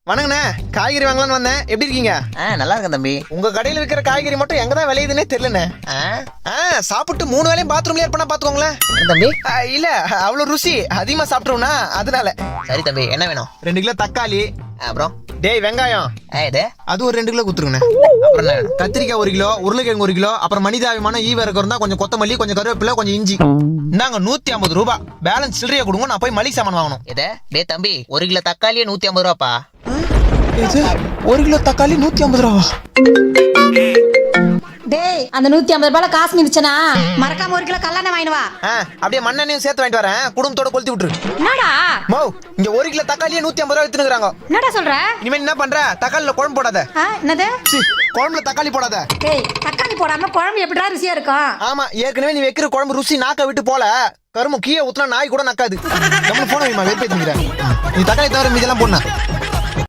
வணங்கண்ணே, காய்கறி வாங்கலான்னு வந்தேன். எப்படி இருக்கீங்க? நல்லா இருக்கேன் தம்பி. உங்க கடையில விற்கிற காய்கறி மட்டும் எங்கதான் விளையுதுன்னே தெரியலண்ணே. சாப்பிட்டு 3 வேளையும் பாத்ரூம்ல ஏற்பா பாத்துக்கோங்களேன் தம்பி. இல்ல அவ்வளவு ருசி அதிகமா சாப்பிட்டுருவோம்னா அதனால. சரி தம்பி, என்ன வேணும்? 2 கிலோ தக்காளி. அப்புறம் டேய் வெங்காயம் அது ஒரு 2 கிலோ குத்துருங்கண்ணே. அப்புறம் என்ன வேணும்? கத்திரிக்காய் 1 கிலோ, உருளைக்கிழங்கு 1 கிலோ, அப்புறம் மனிதாபிமான ஈவரக்கம் இருந்தா கொஞ்சம் கொத்தமல்லி, கொஞ்சம் கருவேப்பிலை, கொஞ்சம் இஞ்சி. இந்தாங்க 150 ரூபாய். பேலன்ஸ் சில்லறையா கொடுங்க, நான் போய் மளிகை சாமான் வாங்கணும். டே தம்பி, 1 கிலோ தக்காளியே 150 ரூபாப்பா. 1 கிலோ தக்காளி 150 ரூபா. டேய், அந்த 150 ரூபாய் காசு மிச்சனா மறக்காம 1 கிலோ கல்லான வாங்கிட்டு வா. அப்படியே மண்ணெண்ணையும் சேர்த்து வாங்கிட்டு வரேன். குடும்பத்தோட கொளுத்தி விட்டுரு. என்னடா மோ, இங்க 1 கிலோ தக்காளியே 150 ரூபா வித்துனுக்குறாங்க. என்னடா சொல்ற? இனிமே என்ன பண்ற? தக்காளில குழம்பு போடாத. என்னது? குழம்புல தக்காளி போடாத. டேய், தக்காளி போடாம குழம்பு எப்படிடா ருசியா இருக்கும்? ஆமா, ஏற்கனவே நீ வைக்கிற குழம்பு ருசி நாக்க விட்டு போல. கருமு கீழே ஊத்துனா நாய் கூட நக்காது. நம்ம போன வெறுப்பேத்துக்கிறேன். நீ தக்காளி தவிர மீதெல்லாம் போடணும்.